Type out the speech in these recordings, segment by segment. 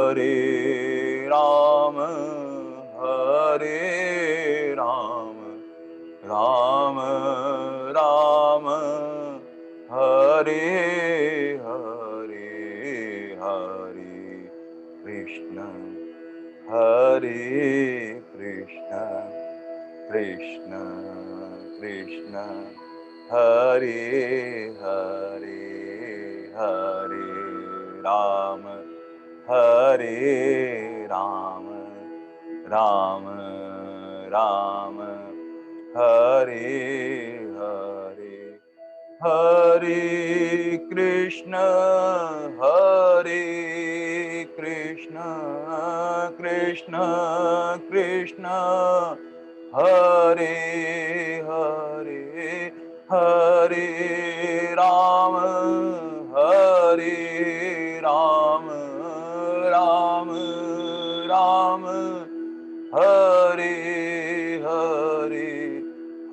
हरे राम हरे राम राम राम हरे हरे हरे कृष्ण हरे कृष्ण कृष्ण कृष्ण हरे हरे हरे राम हरे राम राम राम हरे हरे हरे कृष्ण कृष्ण कृष्ण हरे हरे हरे राम हरे राम राम राम हरे हरे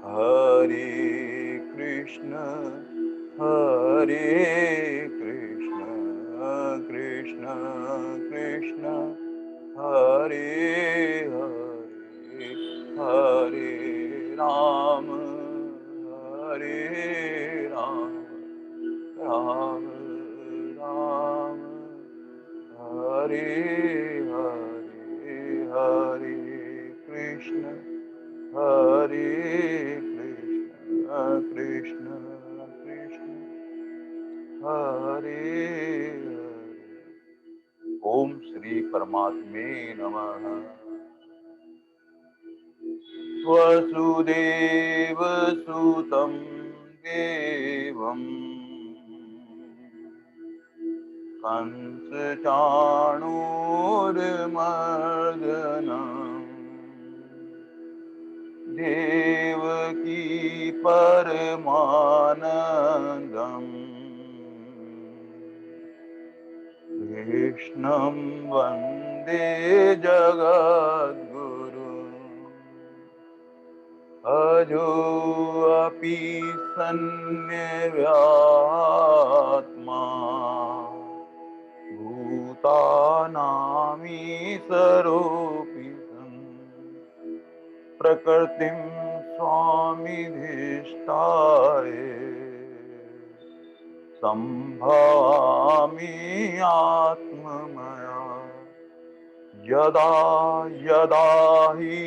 हरे कृष्ण कृष्ण कृष्ण हरे हरे हरे राम हरे राम राम राम हरे हरे हरे कृष्ण कृष्ण कृष्ण हरे हरे। ओम श्री परमात्मे नमः। वसुदेव सुतं देवं कंस चाणूरमर्दनम् देवकी परमानन्दम् कृष्णं वन्दे जगद्गुरु अजोऽपि सन्न्यव्यात्मा भूतानामीशरोऽपि सन् प्रकृतिं स्वामिधिष्ठाय सम्भावामि आत्ममया यदा यदा हि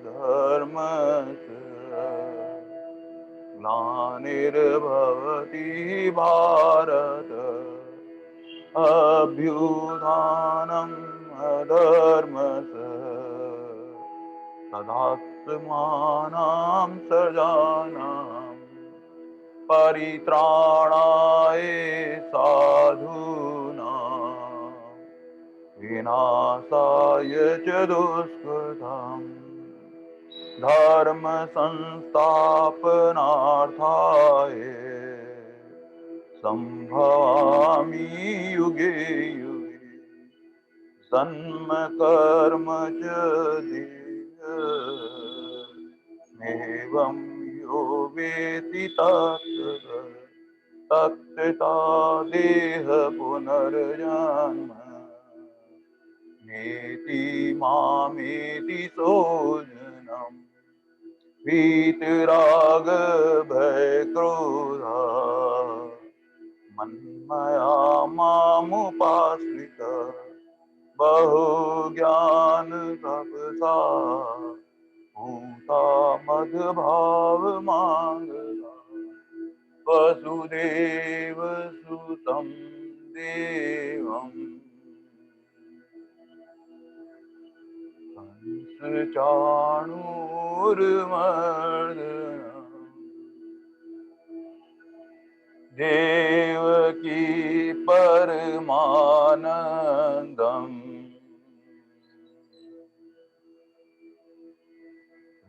धर्मस्य ग्लानिर्भवति भारत अभ्युत्थानम् अधर्मस्य तदात्मानां सृजानां परित्राणाय साधूनां विनाशाय च दुष्कृताम् धर्म संस्थापनार्थाय संभवामि युगे युगे जन्म कर्म च एवं यो वेति तत्तता देह पुनर्जन्म नेति मामेति सोजनम् वीतराग भय क्रोधा मन्मया मामुपाश्रित बहु ज्ञान तपसा भूता मद्भाव मांगला वसुदेव सुतं देवं कंस चाणूरमर्दनम् देवकी परमानन्दम्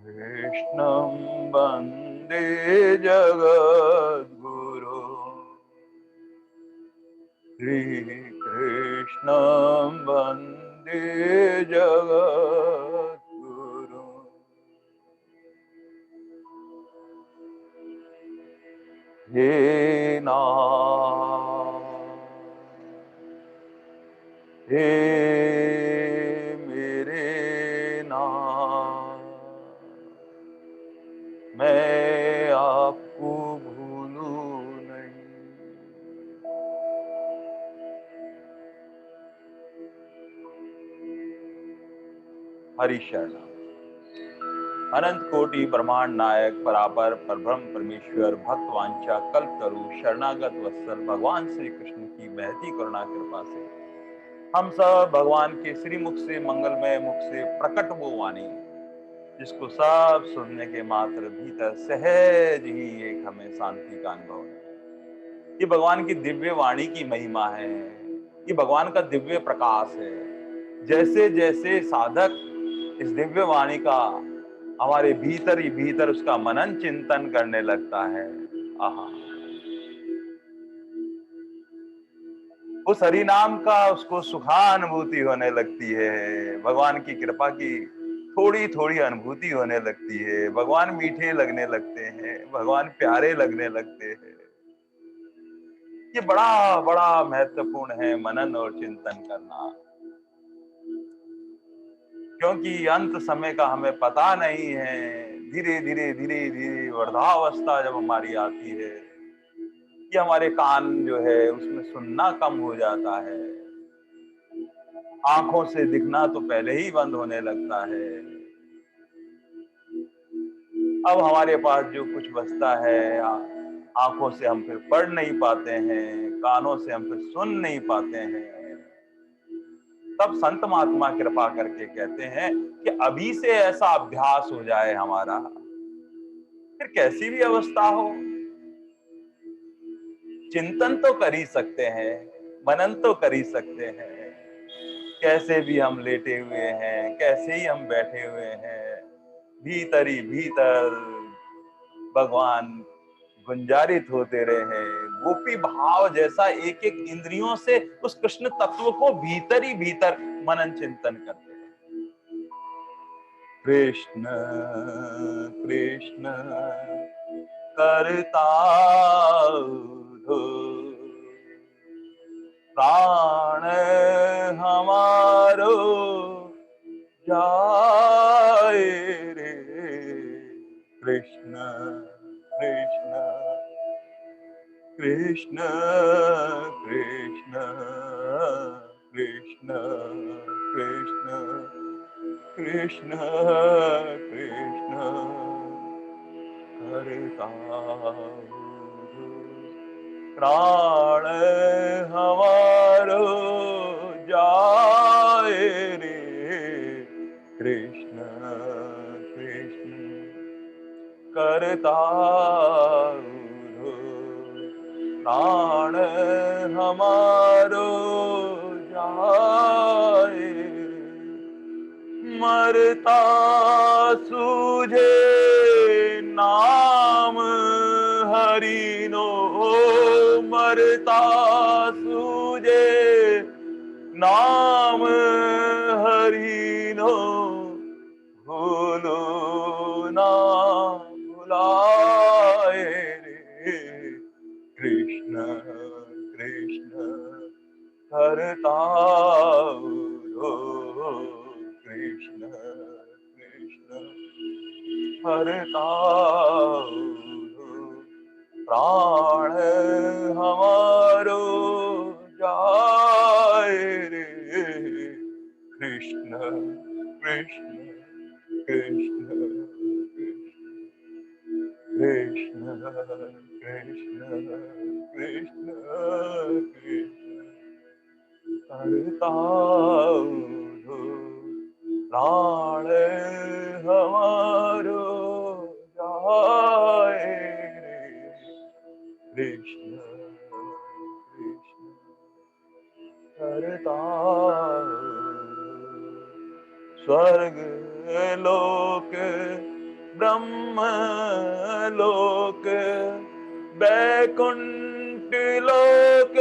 कृष्णं वन्दे जगद्गुरो श्रीकृष्णं वन्दे जगद्गुरो ये हरि शरणम। अनंत कोटि ब्रह्मांड नायक परापर परब्रह्म परमेश्वर भक्त वांछा कल्प तरु शरणागत वत्सल भगवान श्री कृष्ण की महती करुणा कृपा से हम सब भगवान के श्री मुख से मंगलमय मुख से प्रकट वो वाणी जिसको सब सुनने के मात्र भीतर सहज ही एक हमें शांति का अनुभव है। ये भगवान की दिव्य वाणी की महिमा है, ये भगवान का दिव्य प्रकाश है। जैसे जैसे साधक इस दिव्य वाणी का हमारे भीतर ही भीतर उसका मनन चिंतन करने लगता है, आहा, उस हरि नाम का उसको सुखानुभूति होने लगती है। भगवान की कृपा की थोड़ी थोड़ी अनुभूति होने लगती है। भगवान मीठे लगने लगते हैं, भगवान प्यारे लगने लगते हैं। ये बड़ा बड़ा महत्वपूर्ण है मनन और चिंतन करना, क्योंकि अंत समय का हमें पता नहीं है। धीरे धीरे धीरे धीरे वृद्धावस्था जब हमारी आती है, कि हमारे कान जो है उसमें सुनना कम हो जाता है, आंखों से दिखना तो पहले ही बंद होने लगता है। अब हमारे पास जो कुछ बचता है, आंखों से हम फिर पढ़ नहीं पाते हैं, कानों से हम फिर सुन नहीं पाते हैं। तब संत महात्मा कृपा करके कहते हैं कि अभी से ऐसा अभ्यास हो जाए हमारा, फिर कैसी भी अवस्था हो चिंतन तो कर ही सकते हैं, मनन तो कर ही सकते हैं। कैसे भी हम लेटे हुए हैं, कैसे ही हम बैठे हुए हैं, भीतर ही भीतर भगवान गुंजारित होते रहे हैं। गोपी भाव जैसा एक एक इंद्रियों से उस कृष्ण तत्व को भीतर ही भीतर मनन चिंतन करते रहे। कृष्ण कृष्ण करता हो प्राण हमारो जाए रे। कृष्ण कृष्ण कृष्ण कृष्ण कृष्ण कृष्ण कृष्ण कृष्ण करता प्राण हमारो जाए रे। कृष्ण कृष्ण करता प्राण हमारो जाए रे। मरता सूझे नाम हरि नो, मरता सूझे नाम हरि नो, भूलो ना भुलाए रे। कृष्ण कृष्ण करता हो कृष्ण कृष्ण करता हो प्राण हमारो जाए रे। कृष्ण कृष्ण कृष्ण कृष्ण कृष्ण कृष्ण कृष्ण करता हो प्राण हमारो जाए रे। कृष्ण कृष्ण करता स्वर्ग लोक ब्रह्म लोक बैकुंठ लोक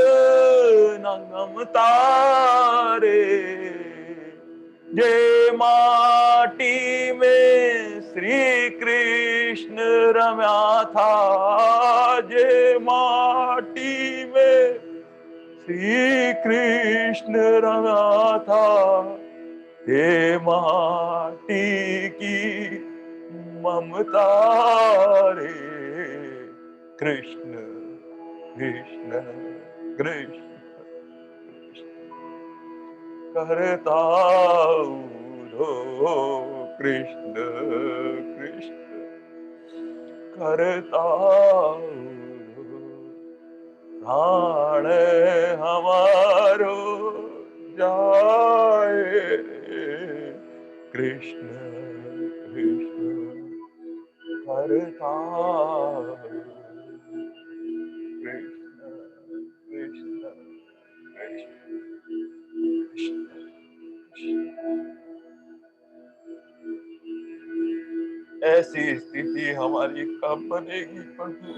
नगम तारे। जे माटी में श्री कृष्ण रम्या था, जे माटी में श्री कृष्ण रंगा था, ये माटी की ममता रे। कृष्ण कृष्ण कृष्ण करता कृष्ण कृष्ण करता प्राण हमारो जाए, कृष्ण कृष्ण करता कृष्ण कृष्ण कृष्ण। ऐसी स्थिति हमारी कब बनेगी प्रभु,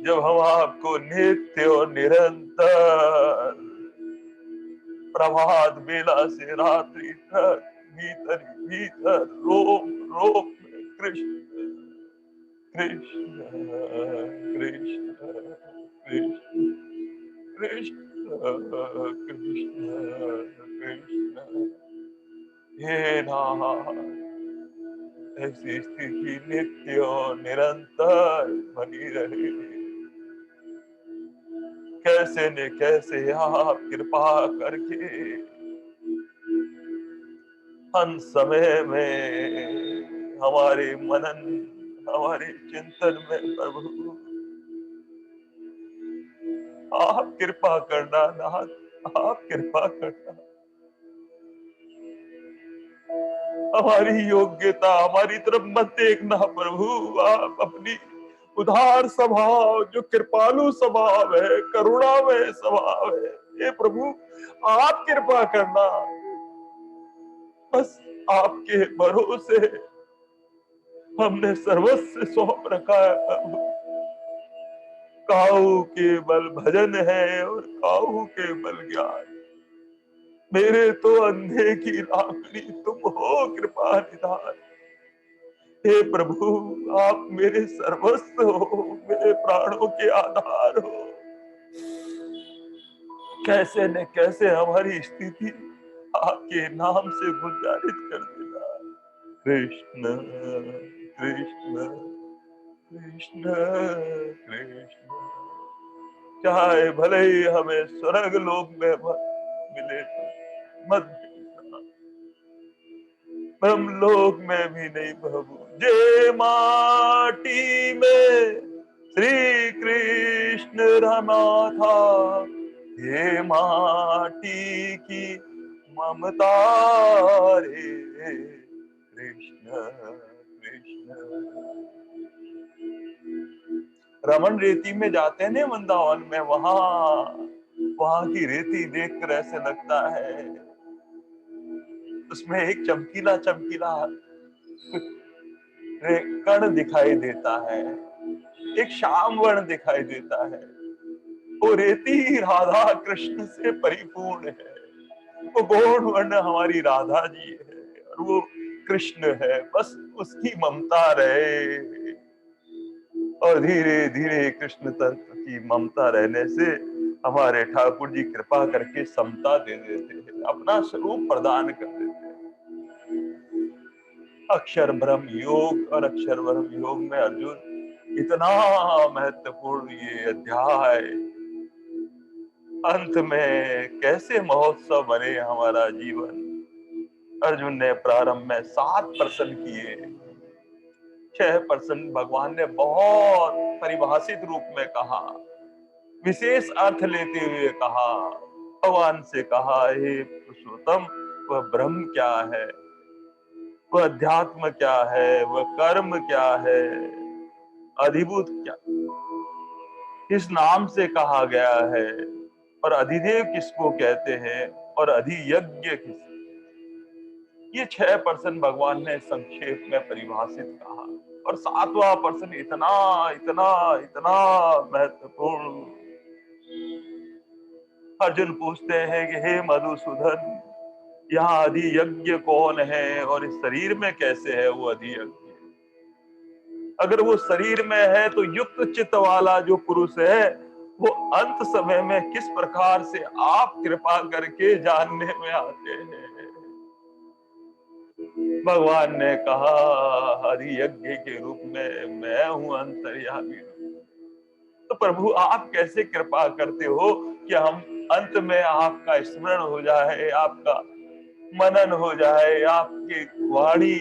जब हम आपको नित्य और निरंतर प्रभात बेला से रात्रि तक भीतर भीतर रोम रोम में कृष्ण कृष्ण कृष्ण कृष्ण कृष्ण कृष्ण कृष्ण। हे नाथ, ऐसी स्थिति नित्य और निरंतर बनी रहे। कैसे न कैसे आप कृपा करके हम समय में हमारे मनन हमारे चिंतन में प्रभु आप कृपा करना नाथ, आप कृपा करना। हमारी योग्यता हमारी तरफ मत देखना प्रभु, आप अपनी उदार स्वभाव जो कृपालु स्वभाव है, करुणामय स्वभाव है, हे प्रभु आप कृपा करना। बस आपके भरोसे हमने सर्वस्व सौंप रखा है प्रभु। काहू के बल भजन है और काहू के बल ज्ञान, मेरे तो अंधे की लाकड़ी तुम हो कृपा निधान। हे प्रभु आप मेरे सर्वस्व हो, मेरे प्राणों के आधार हो। कैसे न कैसे हमारी स्थिति आपके नाम से गुजारित कर देना। कृष्ण कृष्ण कृष्ण कृष्ण। चाहे भले ही हमें स्वर्ग लोक में मत मिले तो मत भेजना, ब्रह्म लोक में भी नहीं प्रभु। जे माटी में श्री कृष्ण रमा था, ये माटी की ममता रे, कृष्ण कृष्ण। रमन रेती में जाते हैं वृंदावन में, वहां की रेती देखकर ऐसे लगता है उसमें एक चमकीला चमकीला कण दिखाई देता है, एक श्याम वर्ण दिखाई देता है। वो रेती राधा कृष्ण से परिपूर्ण है, वो गौण वर्ण हमारी राधा जी है और वो कृष्ण है। बस उसकी ममता रहे और धीरे धीरे कृष्ण तत्व की ममता रहने से हमारे ठाकुर जी कृपा करके समता दे देते हैं, अपना स्वरूप प्रदान कर देते हैं। अक्षर ब्रह्म योग और अक्षर ब्रह्म योग में अर्जुन इतना महत्वपूर्ण ये अध्याय, अंत में कैसे महोत्सव बने हमारा जीवन। अर्जुन ने प्रारंभ में 7 प्रश्न किए, 6 प्रश्न भगवान ने बहुत परिभाषित रूप में कहा, विशेष अर्थ लेते हुए कहा। भगवान से कहा, हे पुरुषोत्तम वह ब्रह्म क्या है, वह अध्यात्म क्या है, वह कर्म क्या है, अधिभूत क्या, किस नाम से कहा गया है, और अधिदेव किसको कहते हैं, और अधियज्ञ किस। ये 6 प्रश्न भगवान ने संक्षेप में परिभाषित कहा। और 7वां प्रश्न इतना इतना इतना महत्वपूर्ण। अर्जुन पूछते हैं कि हे मधुसूदन, यहाँ अधियज्ञ कौन है और इस शरीर में कैसे है वो अधियज्ञ। अगर वो शरीर में है तो युक्त चित्त वाला जो पुरुष है वो अंत समय में किस प्रकार से आप कृपा करके जानने में आते हैं। भगवान ने कहा, अधियज्ञ के रूप में मैं हूं अंतर्यामी। तो प्रभु आप कैसे कृपा करते हो कि हम अंत में आपका स्मरण हो जाए, आपका मनन हो जाए, आपकी वाणी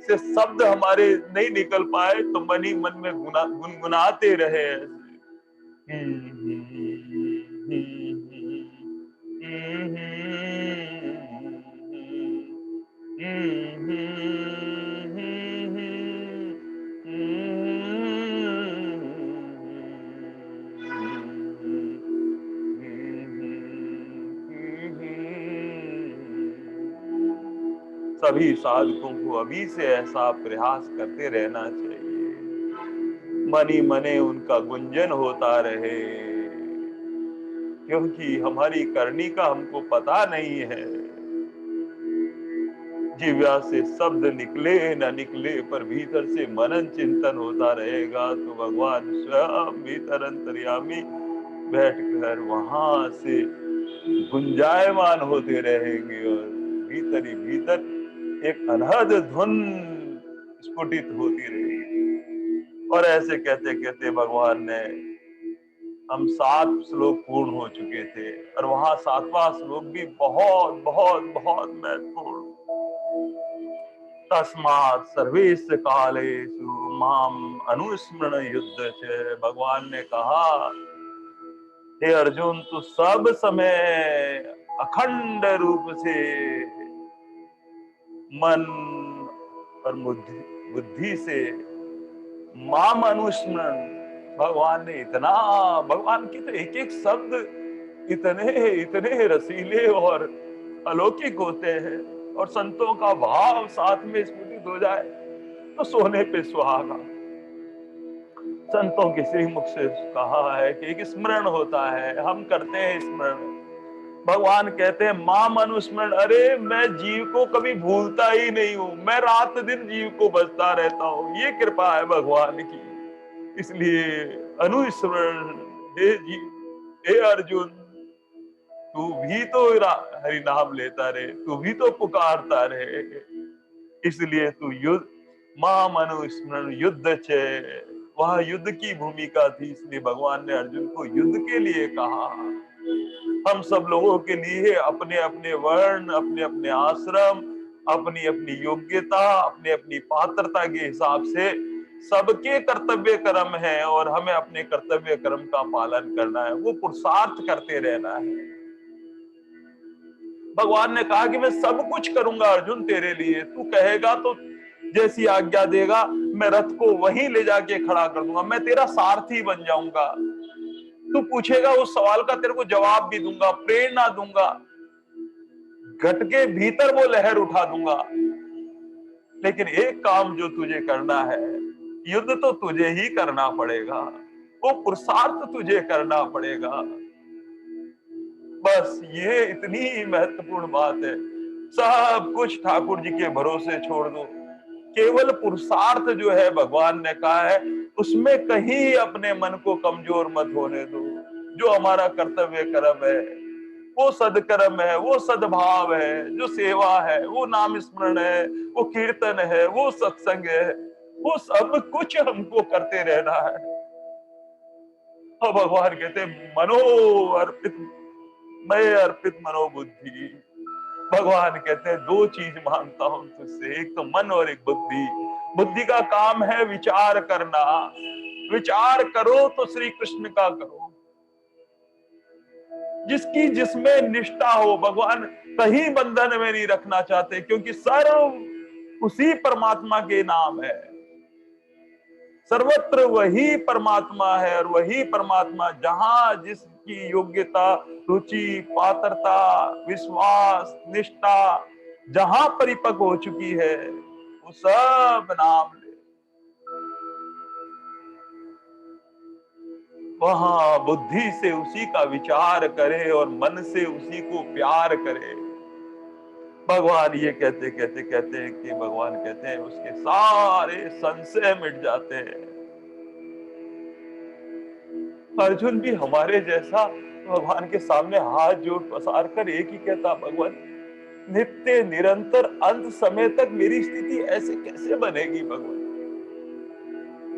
से शब्द हमारे नहीं निकल पाए तो मन ही मन में गुनगुनाते रहे। सभी साधकों को अभी से ऐसा प्रयास करते रहना चाहिए, मनी मने उनका गुंजन होता रहे, क्योंकि हमारी करनी का हमको पता नहीं है। जिह्वा से शब्द निकले न निकले, पर भीतर से मनन चिंतन होता रहेगा तो भगवान स्वयं भीतर अंतर्यामी बैठकर वहां से गुंजायमान होते रहेंगे और भीतर ही भीतर एक अनहद धुन स्फुटित होती रहेगी। और ऐसे कहते कहते भगवान ने, हम 7 श्लोक पूर्ण हो चुके थे और वहां 7वां श्लोक भी बहुत बहुत बहुत महत्वपूर्ण। तस्मात् सर्वेश कालेषु माम अनुस्मरण युद्ध च। भगवान ने कहा, हे अर्जुन, तू सब समय अखंड रूप से मन और बुद्धि से माम अनुस्मरण। भगवान ने इतना, भगवान की तो एक एक शब्द इतने इतने रसीले और अलौकिक होते हैं, और संतों का भाव साथ में स्फुटित हो जाए तो सोने पे सुहागा। संतों के श्रीमुख से कहा है कि एक स्मरण होता है, हम करते हैं स्मरण। भगवान कहते हैं माम अनुस्मरण, अरे मैं जीव को कभी भूलता ही नहीं हूं, मैं रात दिन जीव को बसता रहता हूं, ये कृपा है भगवान की। इसलिए अनुस्मरण, हे जीव, हे अर्जुन, तू भी तो हरि नाम लेता रहे, तू भी तो पुकारता रहे, इसलिए तू युद्ध, माम अनुस्मरण युद्ध चे। वहां युद्ध की भूमिका थी, इसलिए भगवान ने अर्जुन को युद्ध के लिए कहा। हम सब लोगों के लिए अपने अपने वर्ण, अपने अपने आश्रम, अपनी अपनी योग्यता, अपने अपनी पात्रता के हिसाब से सबके कर्तव्य कर्म है, और हमें अपने कर्तव्य कर्म का पालन करना है, वो पुरुषार्थ करते रहना है। भगवान ने कहा कि मैं सब कुछ करूंगा अर्जुन तेरे लिए, तू कहेगा तो जैसी आज्ञा देगा मैं रथ को वहीं ले जाके खड़ा कर दूंगा, मैं तेरा सारथी बन जाऊंगा। तू पूछेगा उस सवाल का तेरे को जवाब भी दूंगा, प्रेरणा दूंगा, घट के भीतर वो लहर उठा दूंगा। लेकिन एक काम जो तुझे करना है, युद्ध तो तुझे ही करना पड़ेगा, वो पुरुषार्थ तुझे करना पड़ेगा। बस ये इतनी महत्वपूर्ण बात है। सब कुछ ठाकुर जी के भरोसे छोड़ दो, केवल पुरुषार्थ जो है भगवान ने कहा है उसमें कहीं अपने मन को कमजोर मत होने दो। जो हमारा कर्तव्य कर्म है वो सदकर्म है, वो सद्भाव है, जो सेवा है, वो नाम स्मरण है, वो कीर्तन है, वो सत्संग है, वो सब कुछ हमको करते रहना है। और भगवान कहते मनो अर्पित, मैं अर्पित मनोबुद्धि। भगवान कहते हैं 2 चीज मांगता हूं तुझसे, एक तो मन और एक बुद्धि। बुद्धि का काम है विचार करना, विचार करो तो श्री कृष्ण का करो, जिसकी जिसमें निष्ठा हो। भगवान कहीं बंधन में नहीं रखना चाहते, क्योंकि सर्व उसी परमात्मा के नाम है, सर्वत्र वही परमात्मा है, और वही परमात्मा जहां जिसकी योग्यता, रुचि, पात्रता, विश्वास, निष्ठा जहां परिपक्व हो चुकी है, वो सब नाम ले, वहां बुद्धि से उसी का विचार करे और मन से उसी को प्यार करे। भगवान ये कहते कहते कहते हैं कि भगवान कहते हैं उसके सारे संशय मिट जाते हैं। अर्जुन भी हमारे जैसा भगवान के सामने हाथ जोड़ पसार कर एक ही कहता, भगवान नित्य निरंतर अंत समय तक मेरी स्थिति ऐसे कैसे बनेगी भगवान?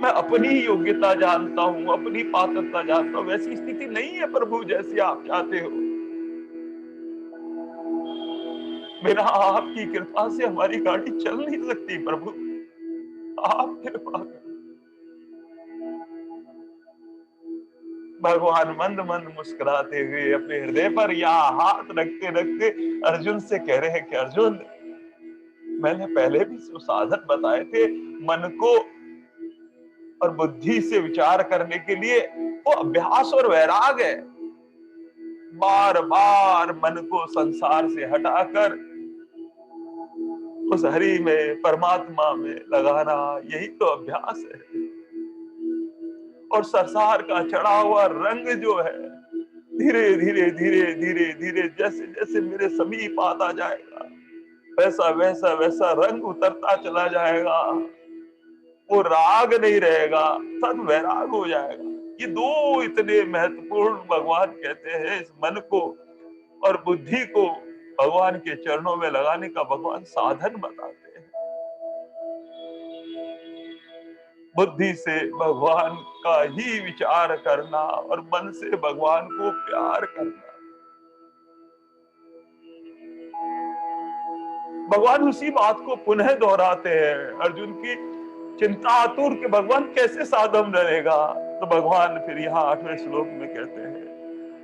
मैं अपनी योग्यता जानता हूं, अपनी पात्रता जानता हूं, वैसी स्थिति नहीं है प्रभु जैसी आप चाहते हो। बिना आपकी कृपा से हमारी गाड़ी चल नहीं सकती प्रभु, आप कृपा करें। भगवान मंद मंद मुस्कुराते हुए अपने हृदय पर यहाँ हाथ रखते रखते अर्जुन से कह रहे हैं कि अर्जुन, मैंने पहले भी साधन बताए थे, मन को और बुद्धि से विचार करने के लिए, वो अभ्यास और वैराग है। बार बार मन को संसार से हटाकर उस हरि में, परमात्मा में लगाना, यही तो अभ्यास है। और संसार का चढ़ा हुआ रंग जो है, धीरे धीरे धीरे धीरे धीरे जैसे जैसे मेरे समीप आता जाएगा, वैसा वैसा वैसा रंग उतरता चला जाएगा। वो राग नहीं रहेगा, सद वैराग हो जाएगा। ये दो इतने महत्वपूर्ण भगवान कहते हैं, इस मन को और बुद्धि को भगवान के चरणों में लगाने का भगवान साधन बताते हैं। बुद्धि से भगवान का ही विचार करना और मन से भगवान को प्यार करना। भगवान उसी बात को पुनः दोहराते हैं। अर्जुन की चिंता आतुर के भगवान कैसे साधन रहेगा, तो भगवान फिर यहाँ 8वें श्लोक में कहते हैं,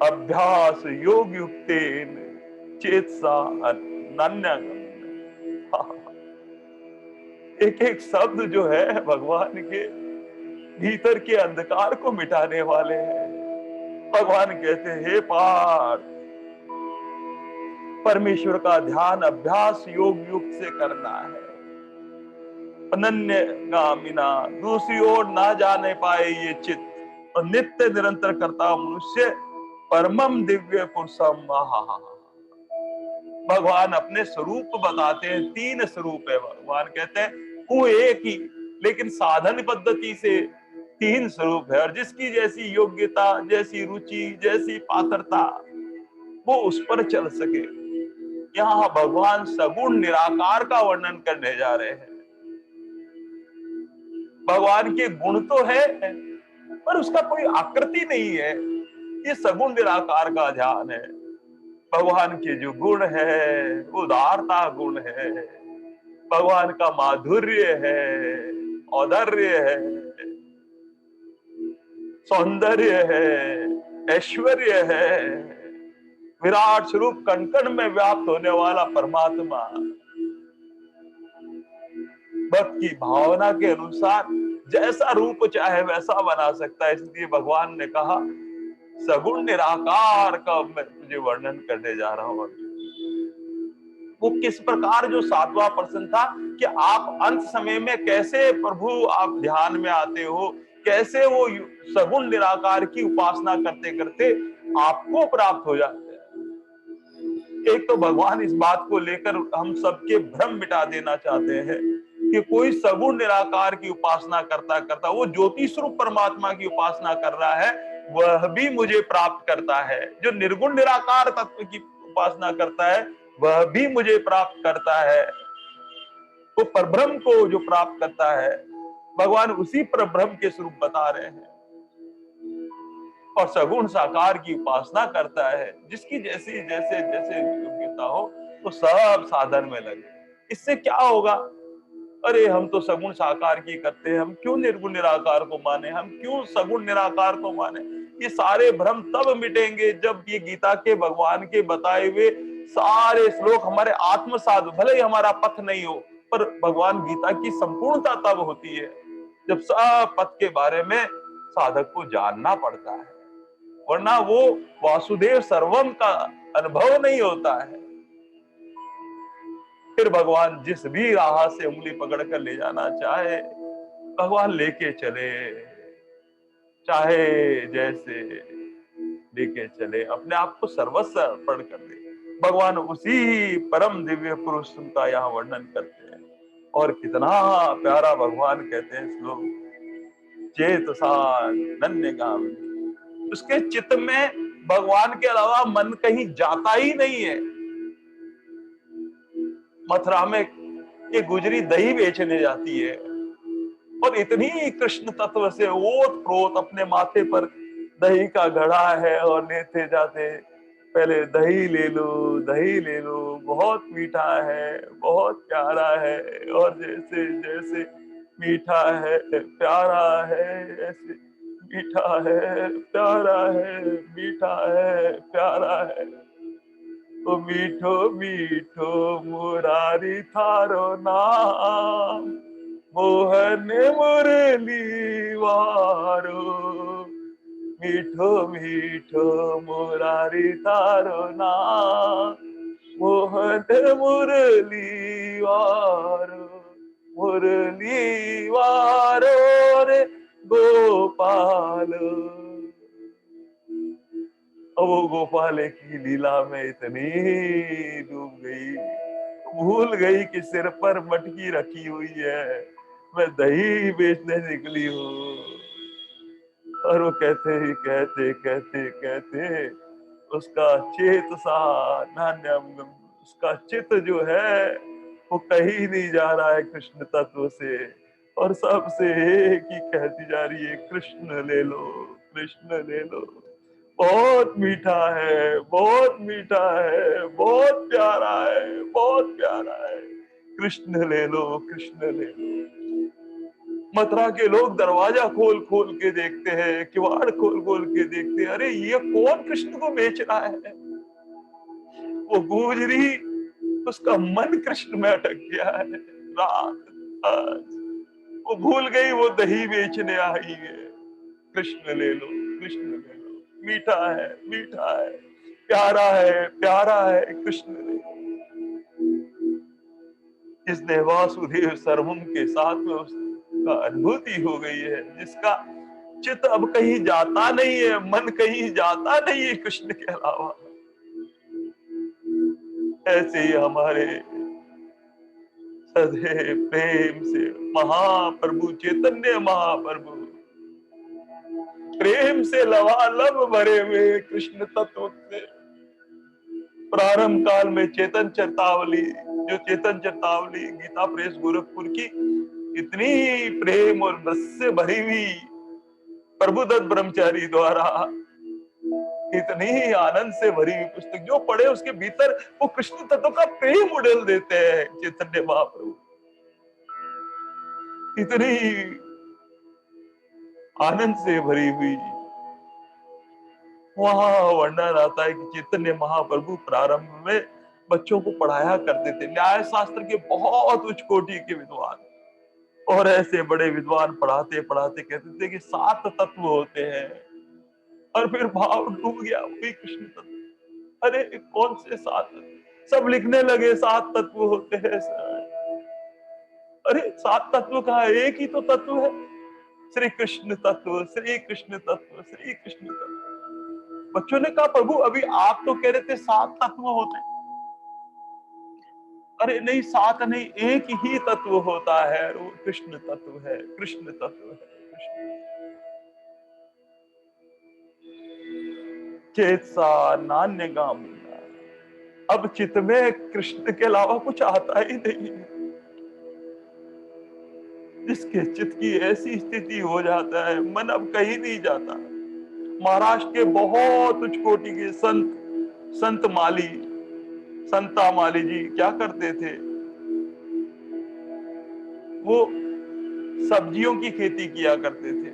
अभ्यास योग युक्तेन चेतसा अनन्यगम्य। एक एक शब्द जो है भगवान के भीतर के अंधकार को मिटाने वाले हैं। भगवान कहते हैं, हे पार्थ, परमेश्वर का ध्यान अभ्यास योग युक्त से करना है। अनन्य गामिना, दूसरी ओर ना जाने पाए ये चित्त, और नित्य निरंतर करता मनुष्य परमम दिव्य पुरुषम। भगवान अपने स्वरूप बताते हैं, 3 स्वरूप है। भगवान कहते हैं वो एक ही, लेकिन साधन पद्धति से 3 स्वरूप है। और जिसकी जैसी योग्यता, जैसी रुचि, जैसी पात्रता, वो उस पर चल सके। यहाँ भगवान सगुण निराकार का वर्णन करने जा रहे हैं। भगवान के गुण तो है, पर उसका कोई आकृति नहीं है। ये सगुण निराकार का ध्यान है। भगवान के जो गुण है, उदारता गुण है, भगवान का माधुर्य है, औदार्य है, सौंदर्य है, ऐश्वर्य है, विराट स्वरूप कण कण में व्याप्त होने वाला परमात्मा भक्त की भावना के अनुसार जैसा रूप चाहे वैसा बना सकता है। इसलिए भगवान ने कहा सगुण निराकार का मैं तुझे वर्णन करने जा रहा हूं। वो किस प्रकार, जो 7वां प्रश्न था कि आप अंत समय में कैसे प्रभु आप ध्यान में आते हो, कैसे वो सगुण निराकार की उपासना करते करते आपको प्राप्त हो जाते हैं। एक तो भगवान इस बात को लेकर हम सबके भ्रम मिटा देना चाहते हैं कि कोई सगुण निराकार की उपासना करता करता वो ज्योति स्वरूप परमात्मा की उपासना कर रहा है, वह भी मुझे प्राप्त करता है। जो निर्गुण निराकार तत्व की उपासना करता है वह भी मुझे प्राप्त करता है। वो परब्रह्म को जो प्राप्त करता है, भगवान उसी परब्रह्म के स्वरूप बता रहे हैं। और सगुण साकार की उपासना करता है, जिसकी जैसी जैसे जैसे योग्यता हो तो सब साधन में लगे। इससे क्या होगा, अरे हम तो सगुण साकार की करते हैं, हम क्यों निर्गुण निराकार को माने, हम क्यों सगुण निराकार को माने। ये सारे भ्रम तब मिटेंगे जब ये गीता के भगवान के बताए हुए सारे श्लोक हमारे आत्मसात, भले ही हमारा पथ नहीं हो, पर भगवान गीता की संपूर्णता तब होती है जब सब पथ के बारे में साधक को जानना पड़ता है, वरना वो वासुदेव सर्वम का अनुभव नहीं होता है। फिर भगवान जिस भी राह से उंगली पकड़कर ले जाना चाहे भगवान लेके चले, चाहे जैसे लेके चले, अपने आप को सर्वस्व अर्पण कर दे। भगवान उसी परम दिव्य पुरुष का यहाँ वर्णन करते हैं। और कितना प्यारा भगवान कहते हैं श्लोक, चेतसा नन्यगामिनी। उसके चित्त में भगवान के अलावा मन कहीं जाता ही नहीं है। मथुरा में एक गुजरी दही बेचने जाती है और इतनी कृष्ण तत्व से ओत प्रोत अपने माथे पर दही का घड़ा है और लेते जाते पहले दही ले लो, दही ले लो, बहुत मीठा है, बहुत प्यारा है। और जैसे जैसे मीठा है प्यारा है, ऐसे मीठा है प्यारा है, मीठा है प्यारा है। ओ मीठो मीठो मुरारी थारो नाम, मोहन मुरली वारो। मीठो मीठो मुरारी थारो नाम, मोहन मुरली वारो। मुरली वारो रे गोपाल। अब वो गोपाल की लीला में इतनी डूब गई, भूल गई कि सिर पर मटकी रखी हुई है, मैं दही बेचने निकली हूँ। और वो कहते ही कहते कहते कहते उसका चेत सा नान्यम, उसका चित जो है वो कहीं नहीं जा रहा है कृष्ण तत्व से, और सबसे एक ही कहती जा रही है, कृष्ण ले लो, कृष्ण ले लो। बहुत मीठा है, बहुत मीठा है, बहुत प्यारा है, बहुत प्यारा है। कृष्ण ले लो, कृष्ण ले लो। मथुरा के लोग दरवाजा खोल खोल के देखते हैं, किवाड़ खोल खोल के देखते हैं, अरे ये कौन कृष्ण को बेच रहा है। वो गुजरी, उसका मन कृष्ण में अटक गया है। रात आज वो भूल गई वो दही बेचने आई है। कृष्ण ले लो, कृष्ण ले लो, मीठा है, मीठा है, प्यारा है, प्यारा है, कृष्ण ले लो। जिसने वासुदेव सर्वम के साथ में उसका अनुभूति हो गई है, जिसका चित्त अब कहीं जाता नहीं है, मन कहीं जाता नहीं है कृष्ण के अलावा, ऐसे ही हमारे सदैव प्रेम से महाप्रभु चैतन्य महाप्रभु प्रेम से लवालब भरे हुए कृष्ण तत्व से प्रारंभ काल में चेतन चरतावली, जो चेतन चरतावली गीता प्रेस गोरखपुर की इतनी प्रेम और रस से भरी हुई प्रभुदत्त ब्रह्मचारी द्वारा इतनी ही आनंद से भरी हुई पुस्तक, जो पढ़े उसके भीतर वो कृष्ण तत्व का प्रेम उड़ेल देते हैं चैतन्य महाप्रभु। इतनी आनंद से भरी हुई वहां वर्णन आता है कि चैतन्य महाप्रभु प्रारंभ में बच्चों को पढ़ाया करते थे। न्याय शास्त्र के बहुत उच्च कोटि के विद्वान, और ऐसे बड़े विद्वान पढ़ाते पढ़ाते कहते थे कि 7 तत्व होते हैं, और फिर भाव डूब गया वही कृष्ण तत्व। अरे कौन से 7? सब लिखने लगे 7 तत्व होते हैं सर। अरे 7 तत्व कहा, एक ही तो तत्व है, श्री कृष्ण तत्व, श्री कृष्ण तत्व, श्री कृष्ण तत्व। बच्चों ने कहा प्रभु अभी आप तो कह रहे थे 7 तत्व होते हैं। अरे नहीं 7 नहीं, एक ही तत्व होता है, वो कृष्ण तत्व है, कृष्ण तत्व है, कृष्ण। चेत सा नान्य गामुना, अब चित्त में कृष्ण के अलावा कुछ आता ही नहीं है। जिसके चित्त की ऐसी स्थिति हो जाता है, मन अब कहीं नहीं जाता। महाराष्ट्र के बहुत उच्च कोटि के संत माली, संता माली जी क्या करते थे, वो सब्जियों की खेती किया करते थे,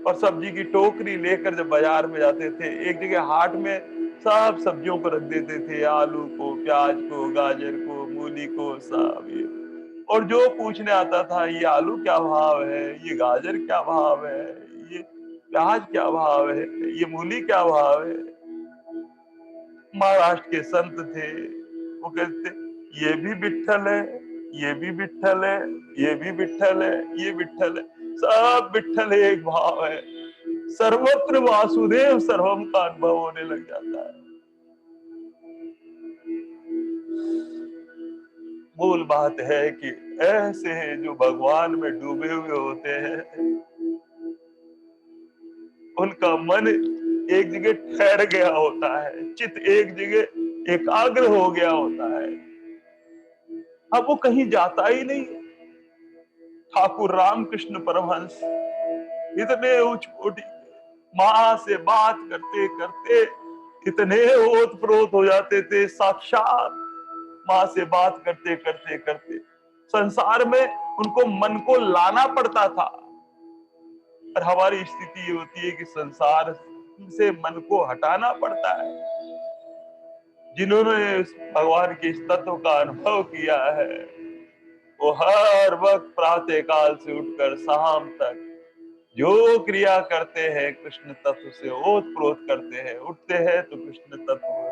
और सब्जी की टोकरी लेकर जब बाजार में जाते थे, एक जगह हाट में सब सब्जियों को रख देते थे, आलू को, प्याज को, गाजर को, मूली को, सब ये। और जो पूछने आता था ये आलू क्या भाव है, ये गाजर क्या भाव है, ये प्याज क्या भाव है, ये मूली क्या भाव है, महाराष्ट्र के संत थे, वो कहते ये भी विट्ठल है, ये भी विट्ठल है, ये भी विट्ठल है, ये विट्ठल है, सब विट्ठल एक भाव है। सर्वत्र वासुदेव सर्वम का अनुभव होने लग जाता है। मूल बात है कि ऐसे जो भगवान में डूबे हुए होते हैं, उनका मन एक जगह ठहर गया होता है, चित्त एक जगह एकाग्र हो गया होता है, अब वो कहीं जाता ही नहीं। ठाकुर रामकृष्ण परमहंस इतने उच्च कोटि, माँ से बात करते करते इतने ओतप्रोत हो जाते थे, साक्षात माँ से बात करते करते करते संसार में उनको मन को लाना पड़ता था। और हमारी स्थिति ये होती है कि संसार से मन को हटाना पड़ता है। जिन्होंने इस भगवान के इस तत्व का अनुभव किया है वो हर वक्त प्रातः काल से उठकर शाम तक जो क्रिया करते हैं कृष्ण तत्व से ओतप्रोत करते हैं। उठते हैं तो कृष्ण तत्व है,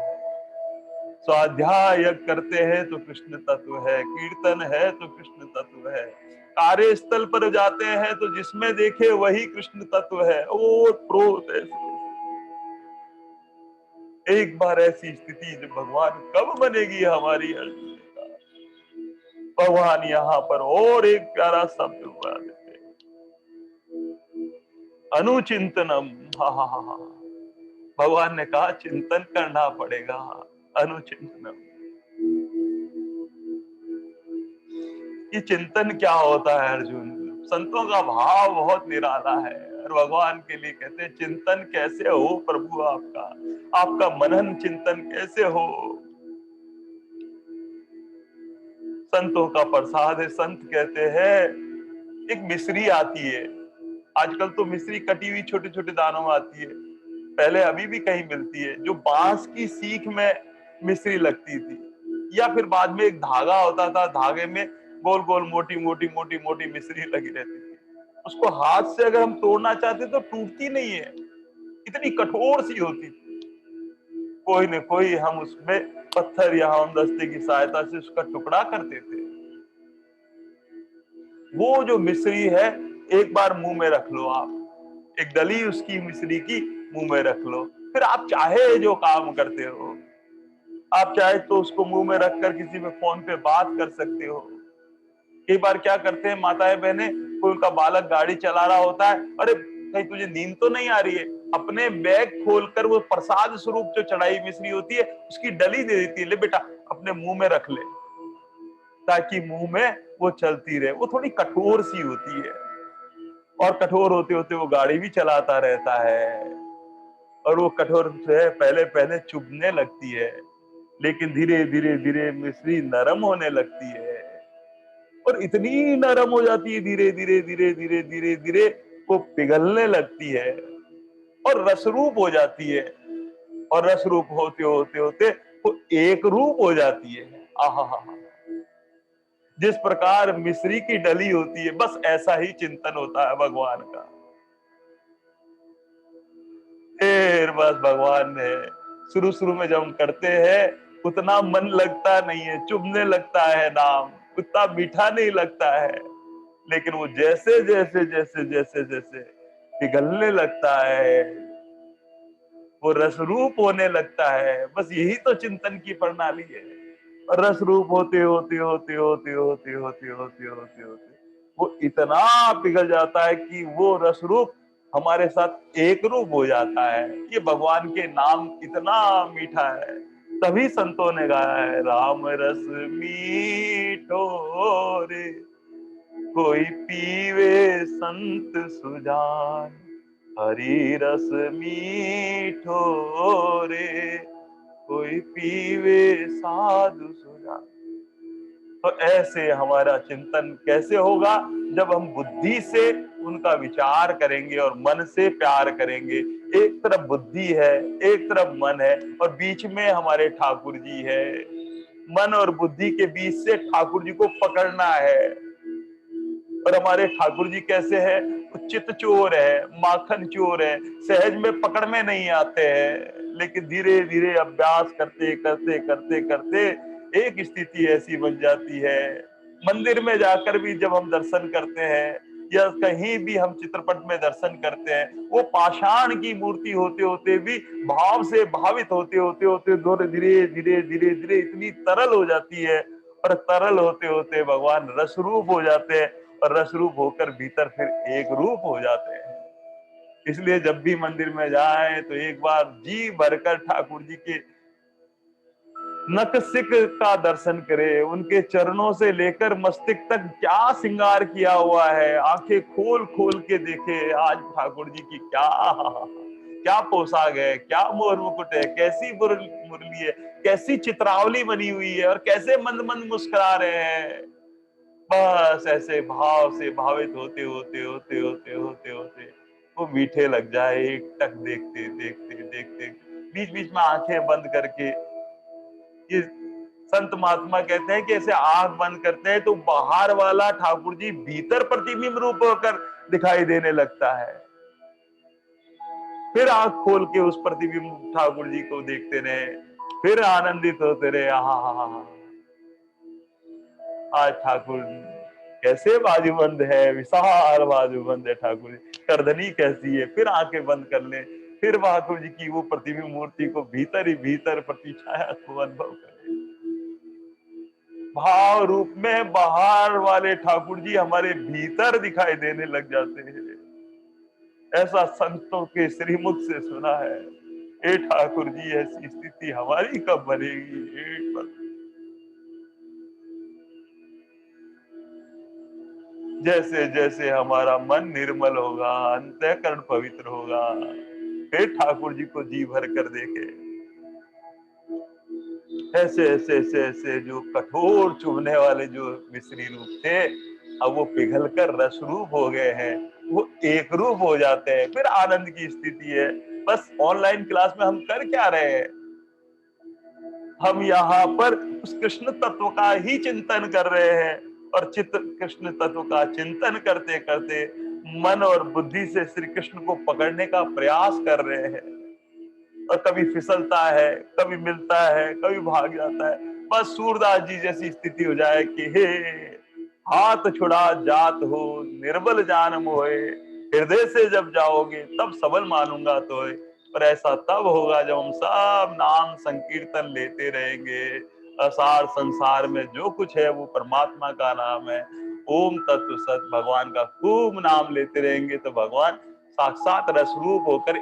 स्वाध्याय करते हैं तो कृष्ण तत्व है, कीर्तन है तो कृष्ण तत्व है, कार्यस्थल पर जाते हैं तो जिसमें देखे वही कृष्ण तत्व है। ओतप्रोत है। एक बार ऐसी स्थिति जब भगवान कब बनेगी हमारी अर्जुन का? भगवान यहाँ पर और एक प्यारा शब्द बता देते हैं, अनुचिंतनम। हा हा हा हा। भगवान ने कहा चिंतन करना पड़ेगा। अनुचिंतनम, ये चिंतन क्या होता है अर्जुन? संतों का भाव बहुत निराला है और भगवान के लिए कहते हैं चिंतन कैसे हो प्रभु आपका, आपका मनन चिंतन कैसे हो। संतों का प्रसाद है। संत कहते हैं, एक मिश्री आती है, आजकल तो मिश्री कटी हुई छोटे छोटे दानों में आती है, पहले अभी भी कहीं मिलती है, जो बांस की सीख में मिश्री लगती थी, या फिर बाद में एक धागा होता था, धागे में गोल गोल मोटी मोटी मोटी मोटी मिश्री लगी रहती थी। उसको हाथ से अगर हम तोड़ना चाहते तो टूटती नहीं है, इतनी कठोर सी होती थी। कोई न कोई हम उसमें पत्थर या हमदस्ते की सहायता से उसका टुकड़ा करते थे। वो जो मिश्री है एक बार मुंह में रख लो आप, एक डली उसकी मिश्री की मुंह में रख लो, फिर आप चाहे जो काम करते हो, आप चाहे तो उसको मुंह में रखकर किसी में फोन पे बात कर सकते हो। कई बार क्या करते हैं माताएं बहनें, कोई उनका बालक गाड़ी चला रहा होता है, अरे कहीं तुझे नींद तो नहीं आ रही है, अपने बैग खोलकर वो प्रसाद स्वरूप जो चढ़ाई मिश्री होती है उसकी डली दे देती है, ले बेटा अपने मुंह में रख ले, ताकि मुंह में वो चलती रहे। वो थोड़ी कठोर सी होती है और कठोर होते होते वो गाड़ी भी चलाता रहता है, और वो कठोर से पहले पहले चुभने लगती है, लेकिन धीरे धीरे धीरे मिश्री नरम होने लगती है, और इतनी नरम हो जाती है धीरे धीरे धीरे धीरे धीरे धीरे वो पिघलने लगती है और रसरूप हो जाती है, और रसरूप होते होते होते वो एक रूप हो जाती है। आहा, जिस प्रकार मिश्री की डली होती है, बस ऐसा ही चिंतन होता है भगवान का। फिर बस भगवान ने शुरू शुरू में जब हम करते हैं उतना मन लगता नहीं है, चुभने लगता है नाम, उतना मीठा नहीं लगता है, लेकिन वो जैसे जैसे जैसे जैसे जैसे पिघलने लगता है, वो रसरूप होने लगता है। बस यही तो चिंतन की प्रणाली है। रस रूप होते होते होते होते होते होते होते होते होते वो इतना पिघल जाता है कि वो रस रूप हमारे साथ एक रूप हो जाता है। ये भगवान के नाम इतना मीठा है, तभी संतों ने गाया है, राम रस मीठो रे कोई पीवे संत सुजान, हरि रस मीठो रे कोई पीवे साधु सुजान। तो ऐसे हमारा चिंतन कैसे होगा? जब हम बुद्धि से उनका विचार करेंगे और मन से प्यार करेंगे। एक तरफ बुद्धि है, एक तरफ मन है, और बीच में हमारे ठाकुर जी है। मन और बुद्धि के बीच से ठाकुर जी को पकड़ना है। और हमारे ठाकुर जी कैसे है? चित चोर है, माखन चोर है, सहज में पकड़ में नहीं आते हैं, लेकिन धीरे धीरे अभ्यास करते करते करते करते एक स्थिति ऐसी बन जाती है। मंदिर में जाकर भी जब हम दर्शन करते हैं या कहीं भी हम चित्रपट में दर्शन करते हैं, वो पाषाण की मूर्ति होते होते भी भाव से भावित होते होते होते धीरे धीरे धीरे धीरे इतनी तरल हो जाती है, और तरल होते होते भगवान रसरूप हो जाते हैं, और रसरूप होकर भीतर फिर एक रूप हो जाते हैं। इसलिए जब भी मंदिर में जाए तो एक बार जी भरकर ठाकुर जी के नखसिक का दर्शन करे, उनके चरणों से लेकर मस्तिष्क तक क्या श्रृंगार किया हुआ है, आंखें खोल खोल के देखे आज ठाकुर जी की क्या क्या पोशाक है, क्या मोर मुकुट है, कैसी मुरली है, कैसी चित्रावली बनी हुई है और कैसे मंद मंद मुस्कुरा रहे हैं। बस ऐसे भाव से भावित होते होते होते होते होते होते वो मीठे लग जाए, एक टक देखते देखते देखते, बीच बीच में आंखें बंद करके। ये संत महात्मा कहते हैं कि ऐसे आंख बंद करते हैं तो बाहर वाला ठाकुर जी भीतर प्रतिबिंब रूप होकर दिखाई देने लगता है। फिर आंख खोल के उस प्रतिबिंब ठाकुर जी को देखते रहे, फिर आनंदित होते रहे। हाँ, आज ठाकुर कैसे बाजूबंद है, विशाल बाजूबंद है ठाकुर जी, करधनी कैसी है। फिर आंखें बंद कर ले, फिर ठाकुर जी की वो प्रतिबिंब मूर्ति को भीतर ही भीतर प्रति छाया को अनुभव करें। भाव रूप में बाहर वाले ठाकुर जी हमारे भीतर दिखाई देने लग जाते हैं। ऐसा संतों के श्रीमुख से सुना है। हे ठाकुर जी, ऐसी स्थिति हमारी कब बनेगी? जैसे जैसे हमारा मन निर्मल होगा, अंतःकरण पवित्र होगा, हे ठाकुर जी को जी भर कर देखे। ऐसे ऐसे ऐसे ऐसे जो कठोर चुभने वाले जो मिश्री रूप थे, अब वो पिघल कर रस रूप हो गए हैं, वो एक रूप हो जाते हैं। फिर आनंद की स्थिति है। बस ऑनलाइन क्लास में हम कर क्या रहे हैं? हम यहाँ पर उस कृष्ण तत्व का ही चिंतन कर रहे हैं, और चित्त कृष्ण तत्व का चिंतन करते करते मन और बुद्धि से श्री कृष्ण को पकड़ने का प्रयास कर रहे हैं। और कभी फिसलता है, कभी मिलता है, कभी भाग जाता है। बस सूरदास जी जैसी स्थिति हो जाए कि हे हाथ छुड़ा जात हो, निर्बल जान मोहे, हृदय से जब जाओगे तब सबल मानूंगा तो। पर ऐसा तब होगा जब हम सब नाम संकीर्तन लेते रहेंगे। असार संसार में जो कुछ है वो परमात्मा का नाम है। ओम तत्व सत भगवान का खूब नाम लेते रहेंगे तो भगवान साक्षात रस रूप होकर